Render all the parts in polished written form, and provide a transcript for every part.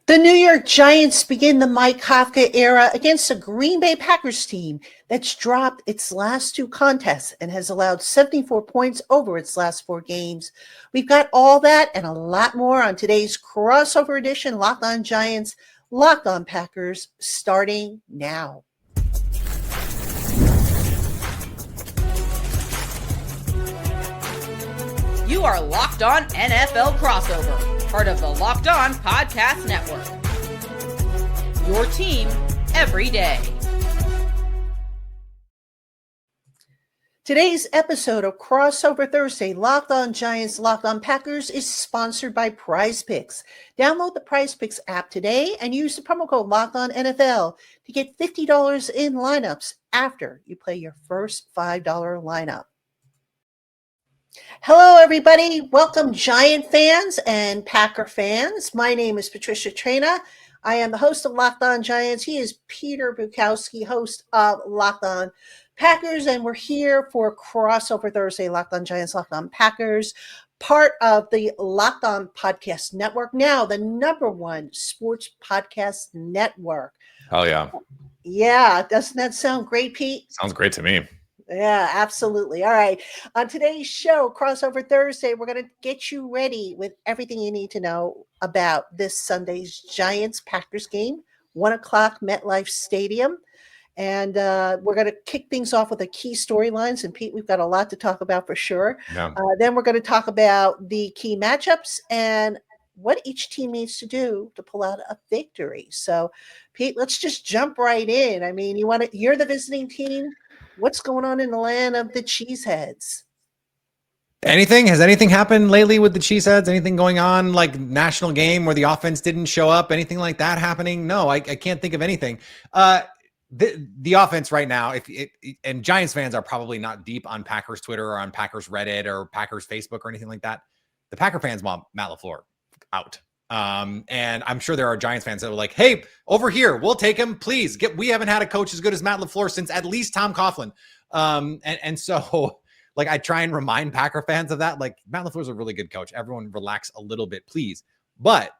The New York Giants begin the Mike Kafka era against a Green Bay Packers team that's dropped its last two contests and has allowed 74 points over its last four games. We've got all that and a lot more on today's crossover edition Locked On Giants, Locked On Packers, starting now. You are Locked On NFL Crossover, part of the Locked On Podcast Network. Your team every day. Today's episode of Crossover Thursday, Locked On Giants, Locked On Packers is sponsored by Prize Picks. Download the Prize Picks app today and use the promo code Locked On NFL to get $50 in lineups after you play your first $5 lineup. Hello, everybody. Welcome, Giant fans and Packer fans. My name is Patricia Traina. I am the host of Locked On Giants. He is Peter Bukowski, host of Locked On Packers, and we're here for Crossover Thursday, Locked On Giants, Locked On Packers, part of the Locked On Podcast Network, now the #1 sports podcast network. Oh, yeah. Yeah. Doesn't that sound great, Pete? Sounds great to me. Yeah, absolutely. All right. On today's show, Crossover Thursday, we're going to get you ready with everything you need to know about this Sunday's Giants-Packers game, 1 o'clock MetLife Stadium. And we're going to kick things off with the key storylines. And Pete, we've got a lot to talk about for sure. Yeah. Then we're going to talk about the key matchups and what each team needs to do to pull out a victory. So, Pete, let's just jump right in. I mean, you're the visiting team. What's going on in the land of the Cheeseheads? Has anything happened lately with the Cheeseheads? Anything going on, like national game where the offense didn't show up? Anything like that happening? No, I can't think of anything. The offense right now, and Giants fans are probably not deep on Packers Twitter or on Packers Reddit or Packers Facebook or anything like that. The Packer fans want Matt LaFleur out. And I'm sure there are Giants fans that were like, hey, over here, we'll take him. Please we haven't had a coach as good as Matt LaFleur since at least Tom Coughlin. And so like, I try and remind Packer fans of that. Like, Matt LaFleur's a really good coach. Everyone relax a little bit, please. But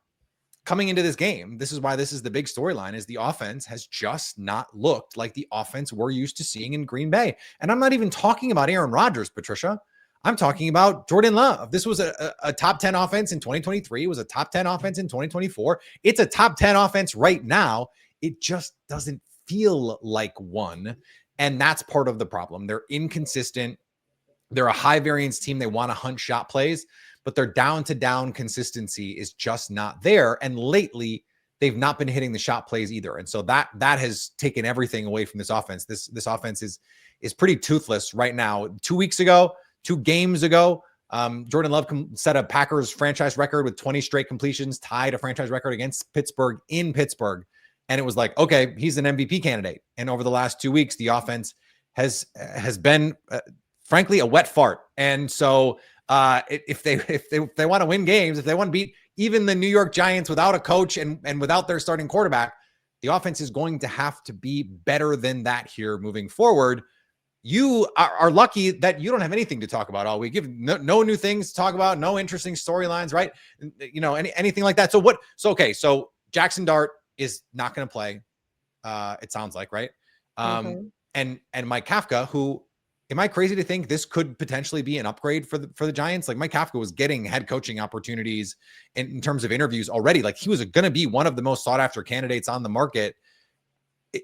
coming into this game, this is why this is the big storyline, is the offense has just not looked like the offense we're used to seeing in Green Bay. And I'm not even talking about Aaron Rodgers, Patricia. I'm talking about Jordan Love. This was a top 10 offense in 2023. It was a top 10 offense in 2024. It's a top 10 offense right now. It just doesn't feel like one. And that's part of the problem. They're inconsistent. They're a high variance team. They want to hunt shot plays, but their down to down consistency is just not there. And lately they've not been hitting the shot plays either. And so that has taken everything away from this offense. This offense is pretty toothless right now. 2 games ago, Jordan Love set a Packers franchise record with 20 straight completions, tied a franchise record against Pittsburgh in Pittsburgh. And it was like, okay, he's an MVP candidate. And over the last 2 weeks, the offense has been, frankly, a wet fart. And so if they want to win games, if they want to beat even the New York Giants without a coach and without their starting quarterback, the offense is going to have to be better than that here moving forward. You are lucky that you don't have anything to talk about all week. You have no new things to talk about, no interesting storylines, right? You know, anything like that. So Jackson Dart is not going to play. It sounds like, right? And Mike Kafka, who, am I crazy to think this could potentially be an upgrade for the Giants? Like, Mike Kafka was getting head coaching opportunities in terms of interviews already. Like, he was going to be one of the most sought after candidates on the market.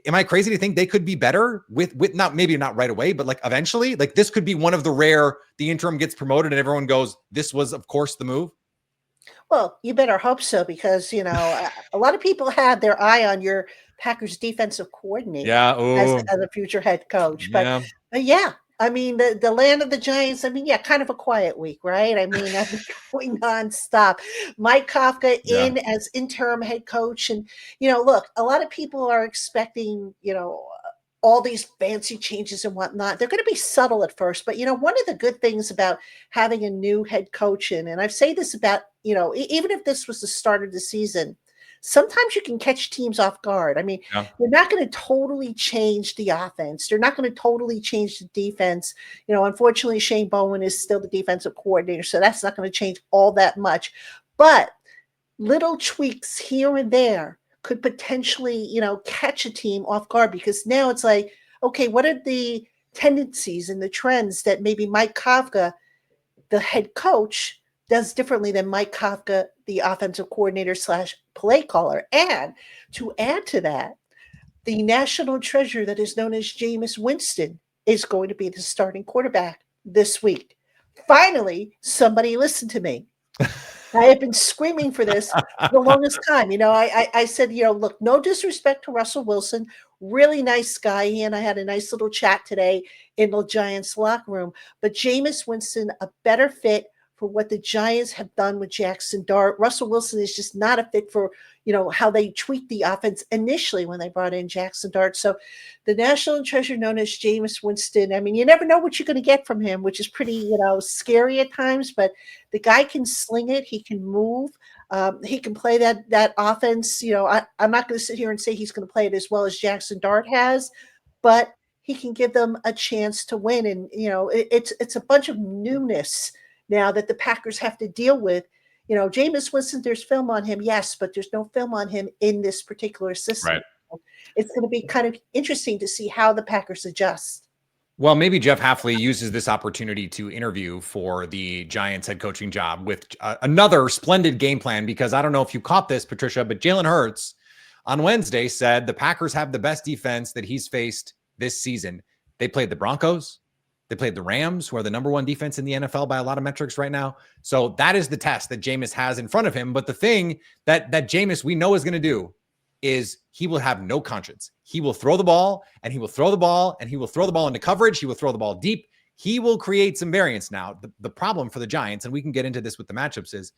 Am I crazy to think they could be better with maybe not right away, but like eventually? Like, this could be one of the rare, the interim gets promoted and everyone goes, this was of course the move. Well, you better hope so, because a lot of people had their eye on your Packers defensive coordinator as a future head coach. But yeah, I mean, the land of the Giants, I mean, yeah, kind of a quiet week, right? I mean, I've been going nonstop. Mike Kafka in as interim head coach. And, look, a lot of people are expecting, all these fancy changes and whatnot. They're going to be subtle at first. But, one of the good things about having a new head coach and I've said this about, even if this was the start of the season, sometimes you can catch teams off guard. I mean, they're not going to totally change the offense. They're not going to totally change the defense. Unfortunately, Shane Bowen is still the defensive coordinator, so that's not going to change all that much. But little tweaks here and there could potentially, catch a team off guard, because now it's like, okay, what are the tendencies and the trends that maybe Mike Kafka, the head coach, does differently than Mike Kafka, the offensive coordinator slash play caller? And to add to that, the national treasure that is known as Jameis Winston is going to be the starting quarterback this week. Finally, somebody listened to me. I have been screaming for this for the longest time. I said, look, no disrespect to Russell Wilson, really nice guy. He and I had a nice little chat today in the Giants locker room. But Jameis Winston, a better fit for what the Giants have done with Jackson Dart. Russell Wilson is just not a fit for, how they tweaked the offense initially when they brought in Jackson Dart. So the national treasure known as Jameis Winston, I mean, you never know what you're going to get from him, which is pretty, scary at times, but the guy can sling it. He can move. He can play that offense. I'm not going to sit here and say he's going to play it as well as Jackson Dart has, but he can give them a chance to win. And, it's a bunch of newness now that the Packers have to deal with. Jameis Winston, there's film on him, yes, but there's no film on him in this particular system. Right. It's going to be kind of interesting to see how the Packers adjust. Well, maybe Jeff Hafley uses this opportunity to interview for the Giants head coaching job with another splendid game plan, because I don't know if you caught this, Patricia, but Jalen Hurts on Wednesday said the Packers have the best defense that he's faced this season. They played the Broncos. They played the Rams, who are the number one defense in the NFL by a lot of metrics right now. So that is the test that Jameis has in front of him. But the thing that Jameis we know is going to do is he will have no conscience. He will throw the ball, and he will throw the ball, and he will throw the ball into coverage. He will throw the ball deep. He will create some variance. Now, the problem for the Giants, and we can get into this with the matchups, is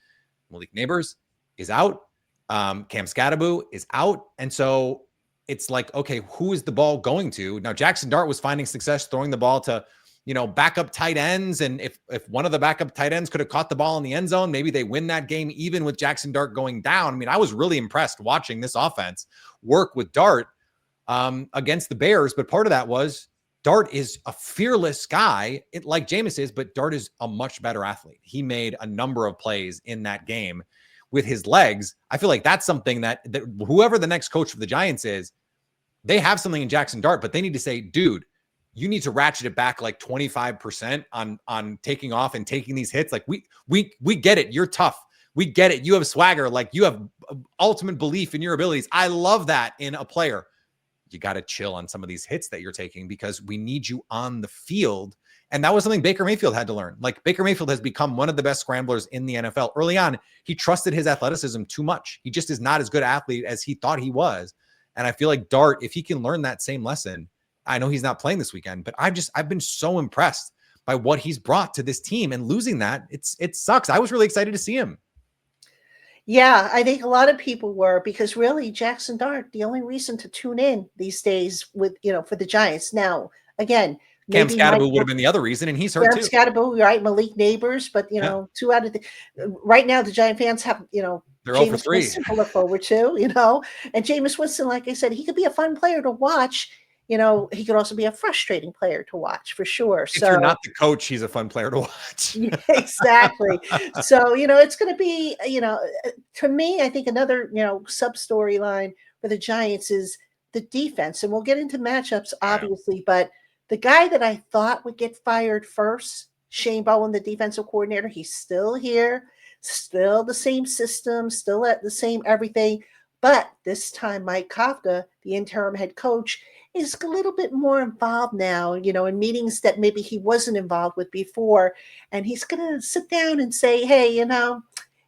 Malik Neighbors is out. Cam Scatterbo is out. And so it's like, okay, who is the ball going to? Now, Jackson Dart was finding success throwing the ball to backup tight ends. And if one of the backup tight ends could have caught the ball in the end zone, maybe they win that game even with Jackson Dart going down. I mean, I was really impressed watching this offense work with Dart against the Bears. But part of that was Dart is a fearless guy, like Jameis is, but Dart is a much better athlete. He made a number of plays in that game with his legs. I feel like that's something that whoever the next coach of the Giants is, they have something in Jackson Dart, but they need to say, dude, you need to ratchet it back like 25% on taking off and taking these hits. Like we get it. You're tough. We get it. You have swagger. Like you have ultimate belief in your abilities. I love that in a player. You got to chill on some of these hits that you're taking because we need you on the field. And that was something Baker Mayfield had to learn. Like Baker Mayfield has become one of the best scramblers in the NFL. Early on, he trusted his athleticism too much. He just is not as good an athlete as he thought he was. And I feel like Dart, if he can learn that same lesson, I know he's not playing this weekend, but I've been so impressed by what he's brought to this team, and losing that, it sucks. I was really excited to see him. Yeah, I think a lot of people were, because really Jackson Dart, the only reason to tune in these days with, for the Giants. Now, again, Cam Scatterbo would have been the other reason, and he's hurt too. Scatterbo, right? Malik Neighbors, but two out of the right now the Giant fans have, they're Jameis 0 for 3 Winston to look forward to, and Jameis Winston, like I said, he could be a fun player to watch. He could also be a frustrating player to watch for sure. If you're not the coach, he's a fun player to watch. Yeah, exactly. So, it's going to be, to me, I think another, sub storyline for the Giants is the defense. And we'll get into matchups, obviously, but the guy that I thought would get fired first, Shane Bowen, the defensive coordinator, he's still here, still the same system, still at the same everything. But this time, Mike Kafka, the interim head coach, is a little bit more involved now, in meetings that maybe he wasn't involved with before. And he's going to sit down and say, hey,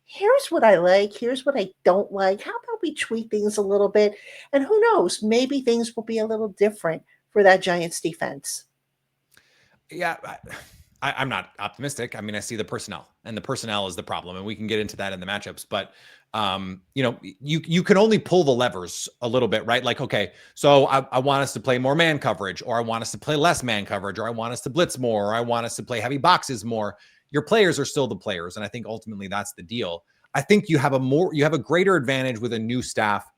here's what I like. Here's what I don't like. How about we tweak things a little bit? And who knows, maybe things will be a little different for that Giants defense. Yeah, I'm not optimistic. I mean, I see the personnel, and the personnel is the problem. And we can get into that in the matchups. But you can only pull the levers a little bit, right? Like, okay, so I want us to play more man coverage, or I want us to play less man coverage, or I want us to blitz more, or I want us to play heavy boxes more. Your players are still the players. And I think ultimately that's the deal. I think you have a greater advantage with a new staff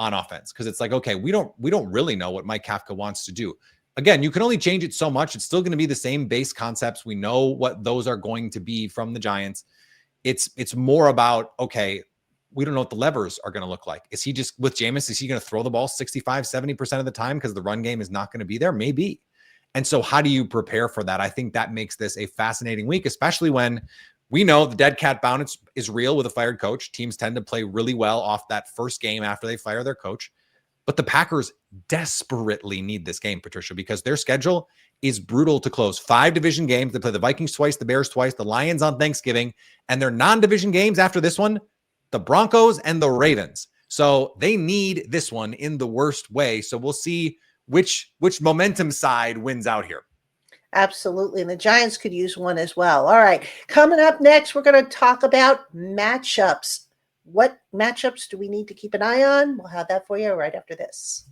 on offense. Cause it's like, okay, we don't really know what Mike Kafka wants to do. Again, you can only change it so much. It's still going to be the same base concepts. We know what those are going to be from the Giants. It's more about, okay, we don't know what the levers are going to look like. Is he just with Jameis? Is he going to throw the ball 65, 70% of the time because the run game is not going to be there? Maybe. And so how do you prepare for that? I think that makes this a fascinating week, especially when we know the dead cat bounce is real with a fired coach. Teams tend to play really well off that first game after they fire their coach. But the Packers desperately need this game, Patricia, because their schedule is brutal to close. 5 division games. They play the Vikings twice, the Bears twice, the Lions on Thanksgiving, and their non-division games after this one, the Broncos and the Ravens. So they need this one in the worst way. So we'll see which momentum side wins out here. Absolutely. And the Giants could use one as well. All right. Coming up next, we're going to talk about matchups. What matchups do we need to keep an eye on? We'll have that for you right after this.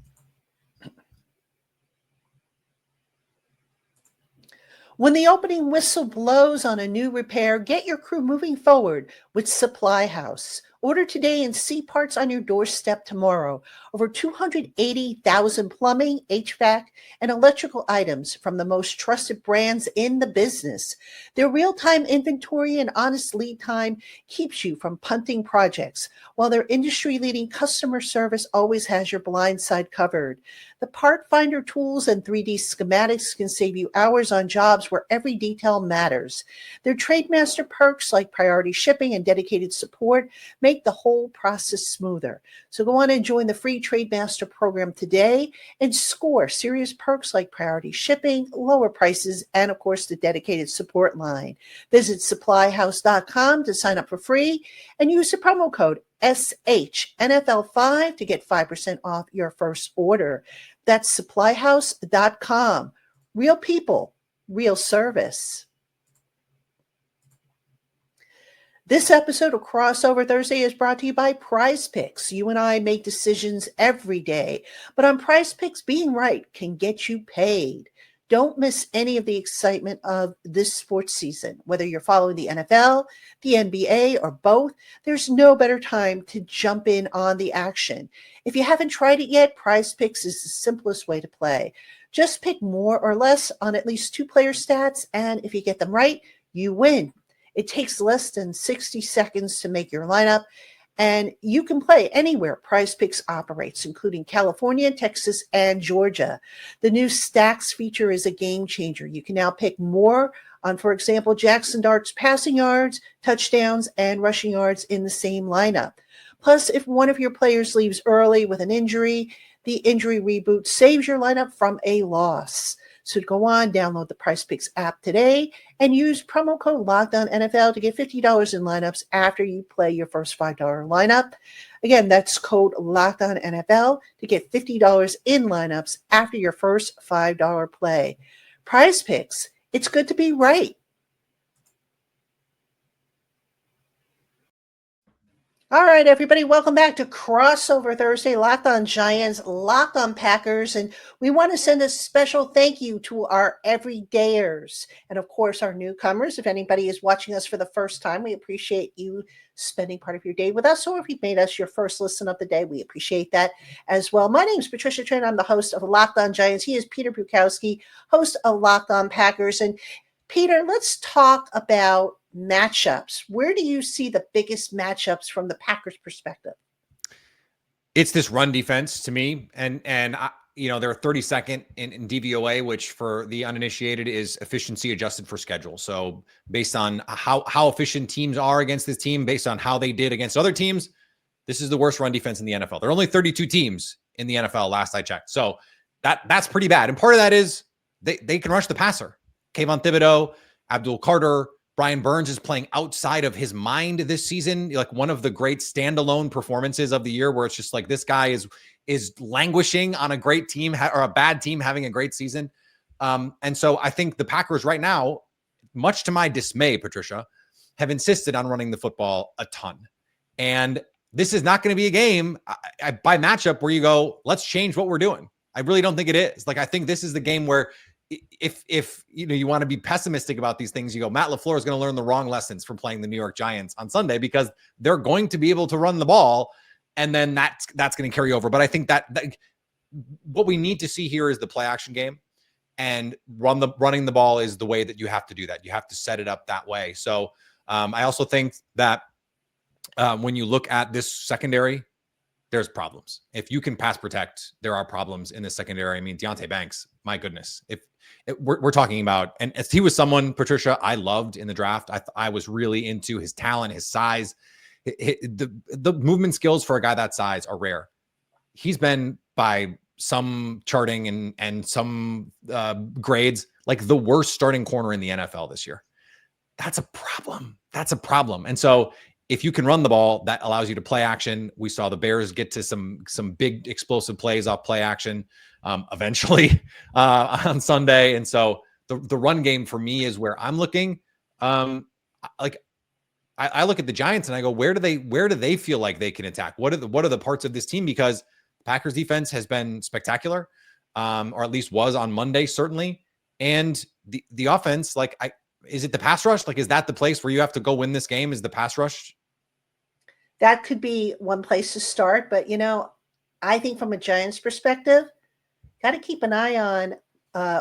When the opening whistle blows on a new repair, get your crew moving forward with Supply House. Order today and see parts on your doorstep tomorrow. Over 280,000 plumbing, HVAC, and electrical items from the most trusted brands in the business. Their real-time inventory and honest lead time keeps you from punting projects, while their industry-leading customer service always has your blind side covered. The part finder tools and 3D schematics can save you hours on jobs where every detail matters. Their Trademaster perks like priority shipping and dedicated support make the whole process smoother. So go on and join the free Trademaster program today and score serious perks like priority shipping, lower prices, and of course the dedicated support line. Visit supplyhouse.com to sign up for free and use the promo code SHNFL5 to get 5% off your first order. That's supplyhouse.com. Real people, real service. This episode of Crossover Thursday is brought to you by Prize Picks. You and I make decisions every day, but on Prize Picks, being right can get you paid. Don't miss any of the excitement of this sports season. Whether you're following the NFL, the NBA, or both, there's no better time to jump in on the action. If you haven't tried it yet, Prize Picks is the simplest way to play. Just pick more or less on at least 2 player stats, and if you get them right, you win. It takes less than 60 seconds to make your lineup, and you can play anywhere Prize Picks operates, including California, Texas, and Georgia. The new Stacks feature is a game changer. You can now pick more on, for example, Jackson Dart's passing yards, touchdowns, and rushing yards in the same lineup. Plus, if one of your players leaves early with an injury, the injury reboot saves your lineup from a loss. So go on, download the Prize Picks app today and use promo code LOCKEDONNFL to get $50 in lineups after you play your first $5 lineup. Again, that's code LOCKEDONNFL to get $50 in lineups after your first $5 play. Prize Picks, it's good to be right. All right, everybody, welcome back to Crossover Thursday, Locked on Giants, Locked on Packers, and we want to send a special thank you to our everydayers and, of course, our newcomers. If anybody is watching us for the first time, we appreciate you spending part of your day with us, or if you've made us your first listen of the day, we appreciate that as well. My name is Patricia Traina. I'm the host of Locked on Giants. He is Peter Bukowski, host of Locked on Packers. And Peter, let's talk about matchups. Where do you see the biggest matchups from the Packers perspective? It's this run defense to me. And they're 32nd in DVOA, which for the uninitiated is efficiency adjusted for schedule. So based on how efficient teams are against this team, based on how they did against other teams, this is the worst run defense in the NFL. There are only 32 teams in the NFL last I checked. So that's pretty bad. And part of that is they can rush the passer. Kayvon Thibodeau, Abdul Carter, Brian Burns is playing outside of his mind this season. Like one of the great standalone performances of the year where it's just like this guy is languishing on a great team or a bad team having a great season. And so I think the Packers right now, much to my dismay, Patricia, have insisted on running the football a ton. And this is not going to be a game by matchup where you go, let's change what we're doing. I really don't think it is. Like, I think this is the game where if you want to be pessimistic about these things, you go, Matt LaFleur is going to learn the wrong lessons from playing the New York Giants on Sunday because they're going to be able to run the ball, and then that's going to carry over. But I think that what we need to see here is the play action game, and running the ball is the way that you have to do that. You have to set it up that way. So I also think that when you look at this secondary, there's problems. If you can pass protect, there are problems in the secondary. I mean, Deonte Banks, my goodness. We're talking about, and he was someone, Patricia, I loved in the draft. I was really into his talent, his size. The movement skills for a guy that size are rare. He's been, by some charting and some grades, like the worst starting corner in the NFL this year. That's a problem. That's a problem. And so if you can run the ball, that allows you to play action. We saw the Bears get to some big explosive plays off play action eventually on Sunday. And so the run game for me is where I'm looking. I look at the Giants and I go, where do they feel like they can attack? What are the parts of this team? Because Packers defense has been spectacular, or at least was on Monday, certainly. And the offense, is it the pass rush? Is that the place where you have to go win this game? Is the pass rush? That could be one place to start. But, I think from a Giants perspective, got to keep an eye on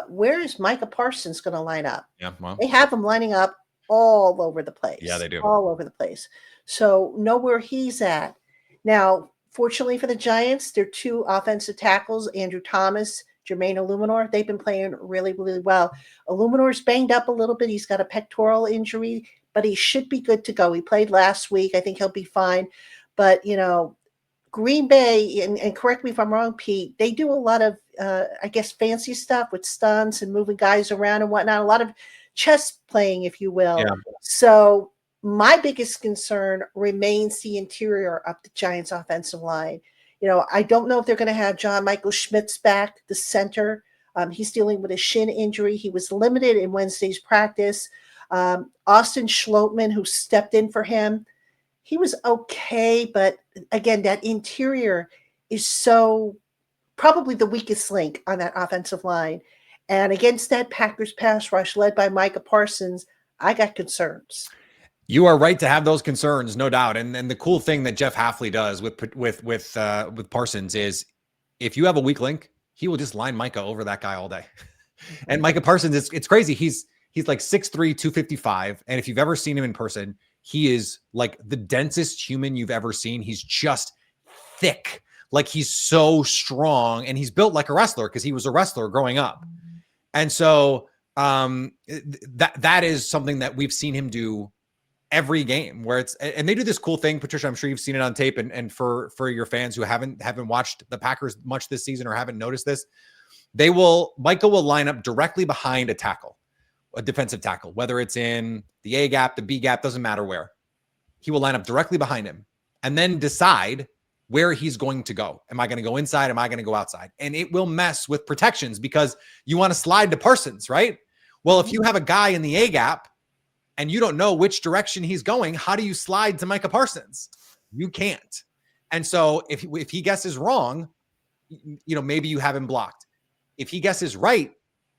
where is Micah Parsons going to line up? Yeah, well, they have him lining up all over the place. Yeah, they do. All over the place. So know where he's at. Now, fortunately for the Giants, their two offensive tackles, Andrew Thomas, Jermaine Illuminor, they've been playing really, really well. Illuminor's banged up a little bit. He's got a pectoral injury, but he should be good to go. He played last week. I think he'll be fine. But, Green Bay, and correct me if I'm wrong, Pete, they do a lot of, fancy stuff with stunts and moving guys around and whatnot, a lot of chess playing, if you will. Yeah. So my biggest concern remains the interior of the Giants offensive line. I don't know if they're going to have John Michael Schmitz back, the center. He's dealing with a shin injury. He was limited in Wednesday's practice. Austin Schlottman, who stepped in for him, he was okay. But again, that interior is so probably the weakest link on that offensive line. And against that Packers pass rush led by Micah Parsons, I got concerns. You are right to have those concerns, no doubt. And the cool thing that Jeff Hafley does with Parsons is, if you have a weak link, he will just line Micah over that guy all day. And Micah Parsons, it's crazy. He's like 6'3", 255. And if you've ever seen him in person, he is like the densest human you've ever seen. He's just thick. He's so strong, and he's built like a wrestler because he was a wrestler growing up. And so that is something that we've seen him do every game, where and they do this cool thing, Patricia, I'm sure you've seen it on tape, and for your fans who haven't watched the Packers much this season or haven't noticed this, Micah will line up directly behind a tackle, a defensive tackle, whether it's in the A gap, the B gap, doesn't matter where. He will line up directly behind him and then decide where he's going to go. Am I going to go inside? Am I going to go outside? And it will mess with protections because you want to slide to Parsons, right? Well, if you have a guy in the A gap and you don't know which direction he's going, how do you slide to Micah Parsons? You can't. And so if he guesses wrong, maybe you have him blocked. If he guesses right,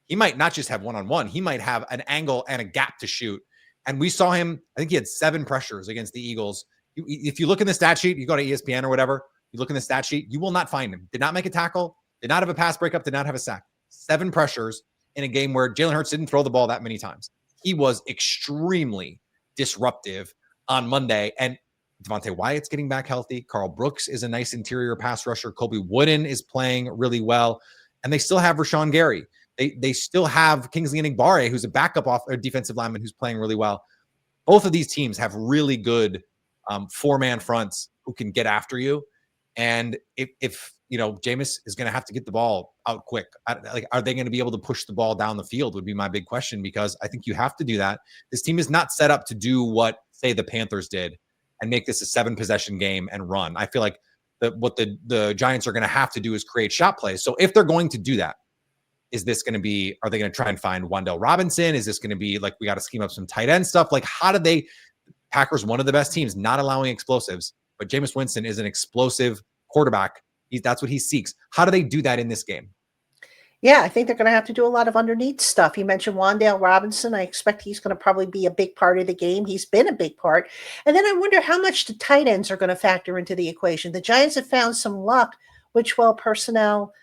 he might not just have one-on-one. He might have an angle and a gap to shoot. And we saw him, I think he had 7 pressures against the Eagles. If you look in the stat sheet, you go to ESPN or whatever, you look in the stat sheet, you will not find him. Did not make a tackle, did not have a pass breakup, did not have a sack. 7 pressures in a game where Jalen Hurts didn't throw the ball that many times. He was extremely disruptive on Monday. And Devontae Wyatt's getting back healthy. Carl Brooks is a nice interior pass rusher. Colby Wooden is playing really well. And they still have Rashawn Gary. They still have Kingsley Enagbare, who's a backup defensive lineman who's playing really well. Both of these teams have really good 4-man fronts who can get after you. And if Jameis is going to have to get the ball out quick, are they going to be able to push the ball down the field would be my big question, because I think you have to do that. This team is not set up to do what, say, the Panthers did and make this a 7-possession game and run. I feel like what the Giants are going to have to do is create shot plays. So if they're going to do that, are they going to try and find Wan'Dale Robinson? Is this going to be like, we got to scheme up some tight end stuff? Packers, one of the best teams, not allowing explosives, but Jameis Winston is an explosive quarterback. That's what he seeks. How do they do that in this game? Yeah, I think they're going to have to do a lot of underneath stuff. You mentioned Wan'Dale Robinson. I expect he's going to probably be a big part of the game. He's been a big part. And then I wonder how much the tight ends are going to factor into the equation. The Giants have found some luck with 12 personnel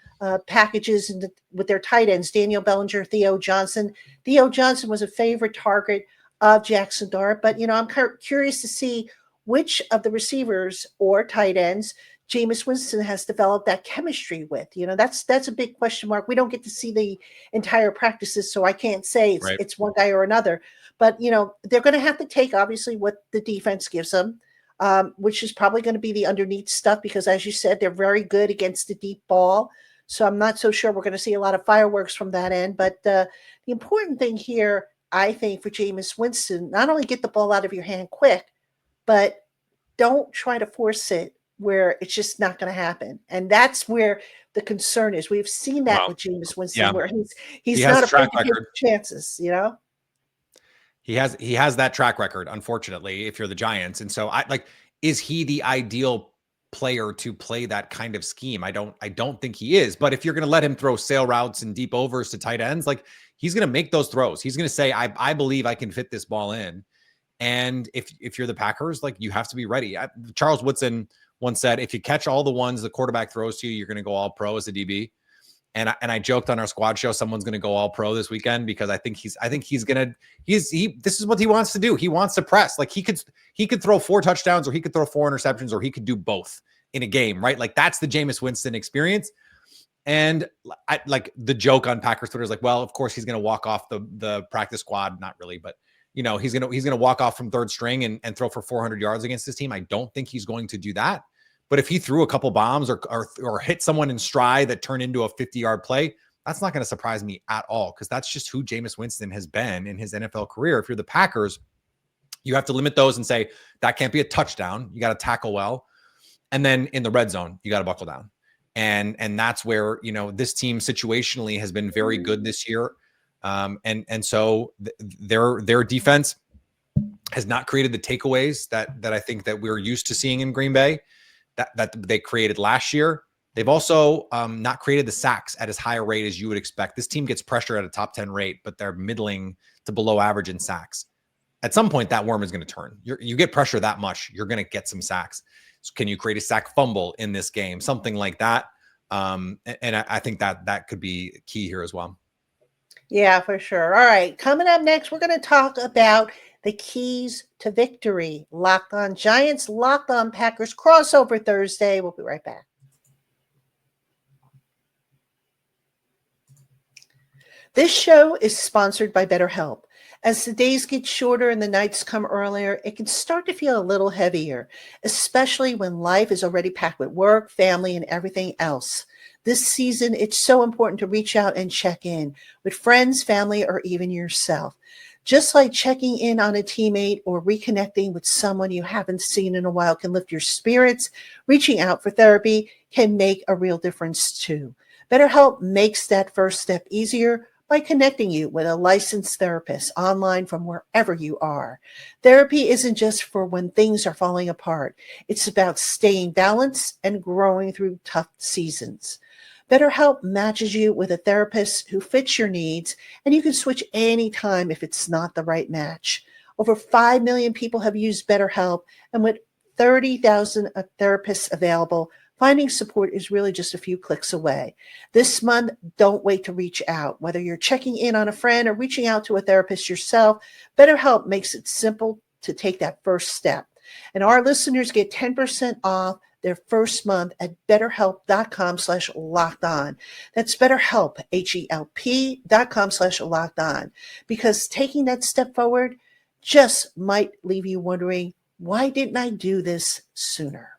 packages with their tight ends, Daniel Bellinger, Theo Johnson. Theo Johnson was a favorite target of Jackson Dart, but I'm curious to see which of the receivers or tight ends Jameis Winston has developed that chemistry with. That's a big question mark. We don't get to see the entire practices, so I can't say it's one guy or another. But, they're going to have to take, obviously, what the defense gives them, which is probably going to be the underneath stuff because, as you said, they're very good against the deep ball. So I'm not so sure we're going to see a lot of fireworks from that end. But the important thing here, I think, for Jameis Winston, not only get the ball out of your hand quick, but don't try to force it where it's just not going to happen. And that's where the concern is. We've seen that with Jameis Winston, where he's not afraid to take chances, He has that track record, unfortunately, if you're the Giants. And so is he the ideal player to play that kind of scheme? I don't think he is. But if you're going to let him throw sail routes and deep overs to tight ends, he's going to make those throws. He's going to say, I believe I can fit this ball in. And if you're the Packers, you have to be ready. Charles Woodson once said, if you catch all the ones the quarterback throws to you, you're going to go all pro as a DB. And I joked on our squad show, someone's going to go all pro this weekend because I think this is what he wants to do. He wants to press. He could throw 4 touchdowns, or he could throw 4 interceptions, or he could do both in a game, right? That's the Jameis Winston experience. And the joke on Packers Twitter is well, of course he's going to walk off the practice squad. Not really, but he's going to walk off from third string and throw for 400 yards against this team. I don't think he's going to do that. But if he threw a couple bombs or hit someone in stride that turned into a 50-yard play, that's not going to surprise me at all, because that's just who Jameis Winston has been in his NFL career. If you're the Packers, you have to limit those and say that can't be a touchdown. You got to tackle well. And then in the red zone, you got to buckle down. And that's where, this team situationally has been very good this year. And so their defense has not created the takeaways that I think that we're used to seeing in Green Bay that they created last year. They've also not created the sacks at as high a rate as you would expect. This team gets pressure at a top 10 rate, but they're middling to below average in sacks. At some point, that worm is going to turn. You get pressure that much, you're going to get some sacks. So can you create a sack fumble in this game? Something like that. And I think that could be key here as well. Yeah, for sure. All right. Coming up next, we're going to talk about the keys to victory. Locked On Giants, Locked On Packers crossover Thursday. We'll be right back. This show is sponsored by BetterHelp. As the days get shorter and the nights come earlier, it can start to feel a little heavier, especially when life is already packed with work, family, and everything else. This season, it's so important to reach out and check in with friends, family, or even yourself. Just like checking in on a teammate or reconnecting with someone you haven't seen in a while can lift your spirits, reaching out for therapy can make a real difference too. BetterHelp makes that first step easier by connecting you with a licensed therapist online from wherever you are. Therapy isn't just for when things are falling apart. It's about staying balanced and growing through tough seasons. BetterHelp matches you with a therapist who fits your needs, and you can switch anytime if it's not the right match. Over 5 million people have used BetterHelp, and with 30,000 therapists available, finding support is really just a few clicks away. This month, don't wait to reach out. Whether you're checking in on a friend or reaching out to a therapist yourself, BetterHelp makes it simple to take that first step. And our listeners get 10% off their first month at betterhelp.com/lockedon. That's BetterHelp, HELP.com/lockedon. Because taking that step forward just might leave you wondering, why didn't I do this sooner?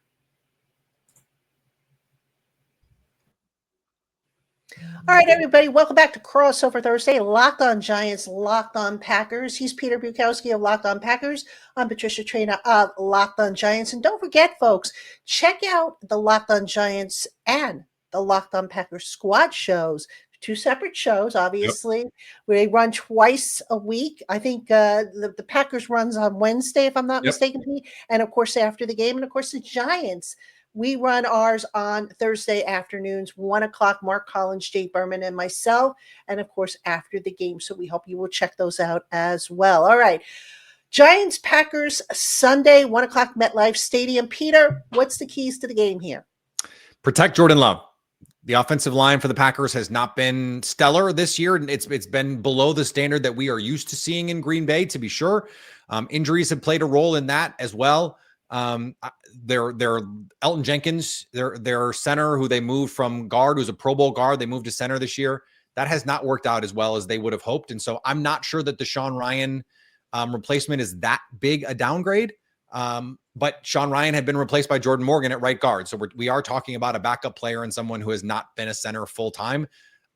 All right, everybody, welcome back to Crossover Thursday. Locked On Giants, Locked On Packers. He's Peter Bukowski of Locked On Packers. I'm Patricia Traina of Locked On Giants. And don't forget, folks, check out the Locked On Giants and the Locked On Packers squad shows. 2 separate shows, obviously. Yep. We run twice a week. I think the Packers runs on Wednesday, if I'm not mistaken. And, of course, after the game. And, of course, the Giants, we run ours on Thursday afternoons, 1 o'clock, Mark Collins, Jay Berman, and myself, and, of course, after the game. So we hope you will check those out as well. All right. Giants, Packers, Sunday, 1 o'clock, MetLife Stadium. Peter, what's the keys to the game here? Protect Jordan Love. The offensive line for the Packers has not been stellar this year. It's been below the standard that we are used to seeing in Green Bay, to be sure. Injuries have played a role in that as well. Their Elton Jenkins, their center, who they moved from guard, who's a Pro Bowl guard, they moved to center this year. That has not worked out as well as they would have hoped. And so I'm not sure that the Sean Ryan replacement is that big a downgrade. But Sean Ryan had been replaced by Jordan Morgan at right guard. So we are talking about a backup player and someone who has not been a center full time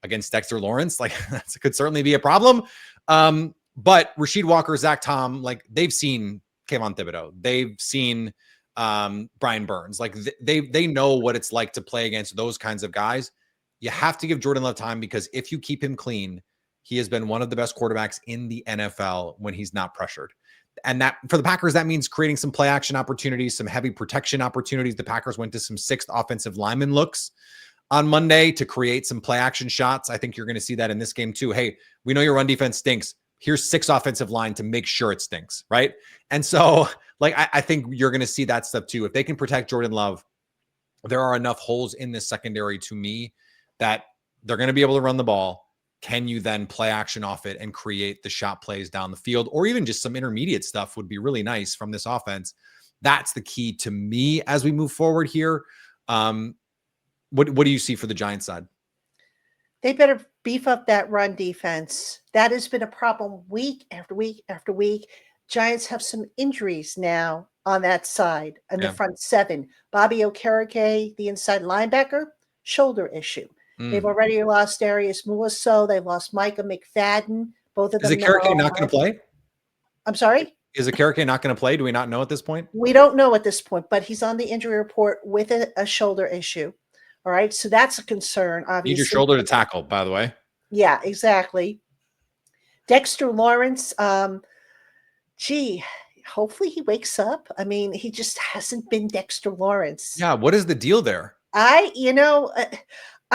against Dexter Lawrence. Like that could certainly be a problem. But Rasheed Walker, Zach Tom, like they've seen Kayvon Thibodeau. They've seen Brian Burns. Like they know what it's like to play against those kinds of guys. You have to give Jordan Love time, because if you keep him clean, he has been one of the best quarterbacks in the NFL when he's not pressured. And that for the Packers, that means creating some play action opportunities, some heavy protection opportunities. The Packers went to some 6th offensive lineman looks on Monday to create some play action shots. I think you're going to see that in this game too. Hey, we know your run defense stinks. Here's 6 offensive line to make sure it stinks, right? And so, like, I think you're going to see that stuff too. If they can protect Jordan Love, there are enough holes in this secondary to me that they're going to be able to run the ball. Can you then play action off it and create the shot plays down the field, or even just some intermediate stuff would be really nice from this offense. That's the key to me as we move forward here. What do you see for the Giants side? They better beef up that run defense. That has been a problem week after week after week. Giants have some injuries now on that side, on the front 7. Bobby Okereke, the inside linebacker, shoulder issue. They've already lost Darius Muaso. They lost Micah McFadden. Both of them. Is Okereke not going to play? I'm sorry? Is Okereke not going to play? Do we not know at this point? We don't know at this point, but he's on the injury report with a shoulder issue. All right. So that's a concern, obviously. Need your shoulder to tackle, by the way. Yeah, exactly. Dexter Lawrence. Hopefully he wakes up. I mean, he just hasn't been Dexter Lawrence. Yeah. What is the deal there?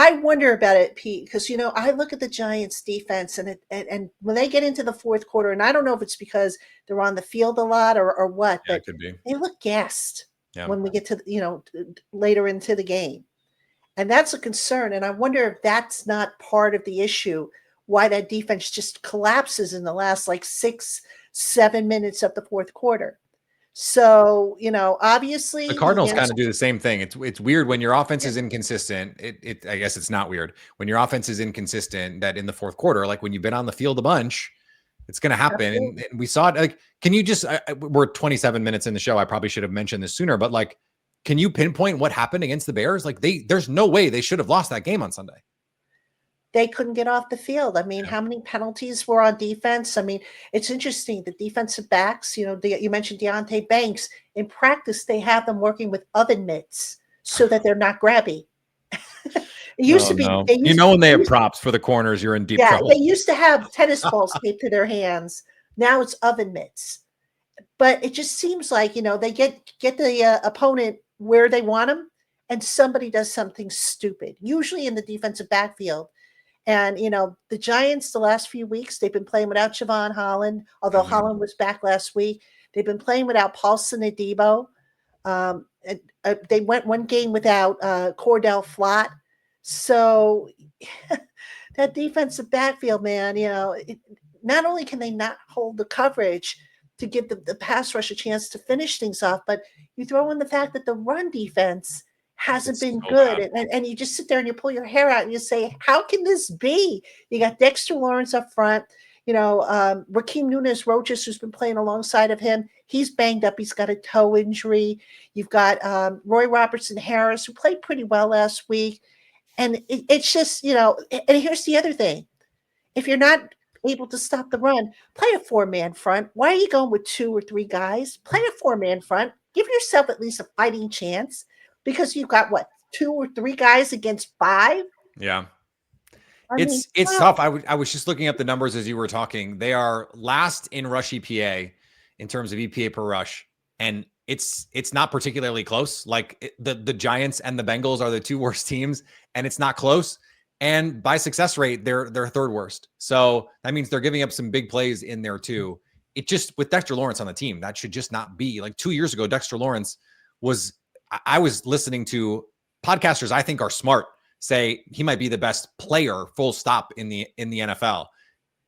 I wonder about it, Pete, because, I look at the Giants defense and when they get into the fourth quarter, and I don't know if it's because they're on the field a lot or what, but it could be. They look gassed when we get to, later into the game. And that's a concern. And I wonder if that's not part of the issue, why that defense just collapses in the last 6-7 minutes of the fourth quarter. So, obviously the Cardinals kind of do the same thing. It's weird when your offense is inconsistent. I guess it's not weird when your offense is inconsistent, that in the fourth quarter, like when you've been on the field a bunch, it's going to happen. And we saw it. Like, can you just, we're 27 minutes in the show. I probably should have mentioned this sooner, but can you pinpoint what happened against the Bears? There's no way they should have lost that game on Sunday. They couldn't get off the field. I mean, how many penalties were on defense? I mean, it's interesting. The defensive backs, you mentioned Deonte Banks. In practice, they have them working with oven mitts so that they're not grabby. It used to be. No. When they have props for the corners, you're in deep trouble. They used to have tennis balls taped to their hands. Now it's oven mitts. But it just seems like, they get the opponent where they want them, and somebody does something stupid, usually in the defensive backfield. And, the Giants, the last few weeks, they've been playing without Javon Holland, although Holland was back last week. They've been playing without Paulson Adebo. They went one game without Cordell Flott. So that defensive backfield, man, not only can they not hold the coverage to give the pass rush a chance to finish things off, but you throw in the fact that the run defense hasn't been good. And you just sit there and you pull your hair out and you say, how can this be? You got Dexter Lawrence up front, Rakeem Nunez-Roches, who's been playing alongside of him. He's banged up. He's got a toe injury. You've got Roy Robertson-Harris, who played pretty well last week. And it's just, and here's the other thing. If you're not able to stop the run, play a 4-man front. Why are you going with 2 or 3 guys? Play a 4-man front. Give yourself at least a fighting chance. Because you've got 2 or 3 guys against 5. Yeah, it's tough. I was just looking up the numbers as you were talking. They are last in rush EPA in terms of EPA per rush, and it's not particularly close. The Giants and the Bengals are the 2 worst teams, and it's not close. And by success rate, they're 3rd worst. So that means they're giving up some big plays in there too. It just, with Dexter Lawrence on the team, that should just not be. 2 years ago, Dexter Lawrence was. I was listening to podcasters I think are smart say he might be the best player, full stop, in the NFL.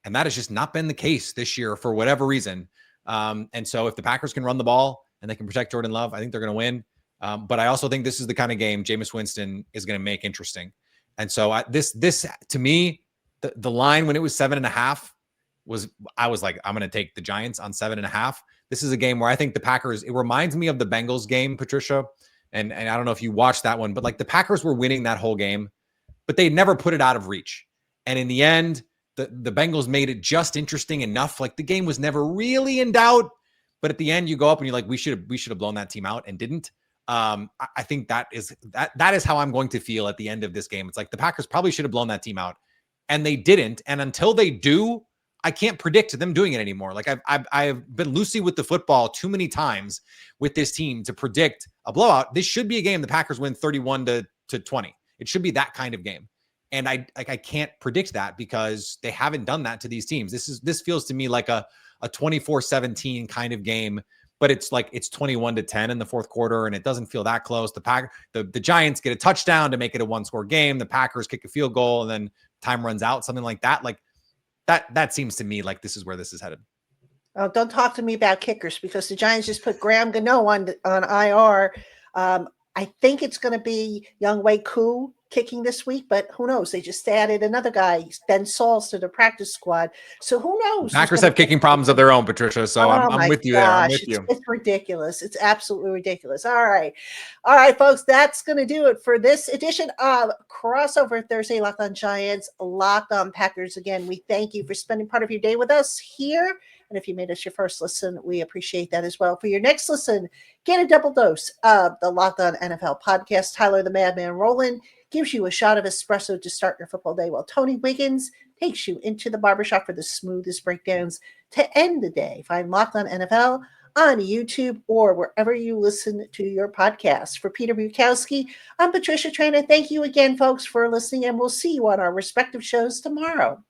And that has just not been the case this year for whatever reason. And so if the Packers can run the ball, and they can protect Jordan Love, I think they're going to win. But I also think this is the kind of game Jameis Winston is going to make interesting. And so this to me, the line when it was 7.5 I was like, I'm going to take the Giants on 7.5. This is a game where I think the Packers, it reminds me of the Bengals game, Patricia. And I don't know if you watched that one, but like the Packers were winning that whole game, but they never put it out of reach. And in the end, the Bengals made it just interesting enough. Like the game was never really in doubt, but at the end you go up and you're like, we should have blown that team out and didn't. I think that is how I'm going to feel at the end of this game. It's like the Packers probably should have blown that team out and they didn't. And until they do, I can't predict them doing it anymore. Like I've been loosey with the football too many times with this team to predict a blowout. This should be a game the Packers win 31-20. It should be that kind of game. And I can't predict that because they haven't done that to these teams. This feels to me like a 24-17 kind of game, but it's like it's 21-10 in the fourth quarter and it doesn't feel that close. The Giants get a touchdown to make it a one-score game. The Packers kick a field goal and then time runs out, something like that. Like that seems to me like this is where this is headed. Oh, don't talk to me about kickers because the Giants just put Graham Gano on IR. I think it's going to be Young Wei Koo kicking this week, but who knows? They just added another guy, Ben Sauls, to the practice squad. So who knows? Packers have kicking problems of their own, Patricia. So I'm with you there. I'm with you. It's ridiculous. It's absolutely ridiculous. All right, folks. That's going to do it for this edition of Crossover Thursday. Locked on Giants, Locked on Packers. Again, we thank you for spending part of your day with us here. And if you made us your first listen, we appreciate that as well. For your next listen, get a double dose of the Locked On NFL podcast. Tyler the Madman Rowland gives you a shot of espresso to start your football day, while Tony Wiggins takes you into the barbershop for the smoothest breakdowns to end the day. Find Locked On NFL on YouTube or wherever you listen to your podcast. For Peter Bukowski, I'm Patricia Traina. Thank you again, folks, for listening, and we'll see you on our respective shows tomorrow.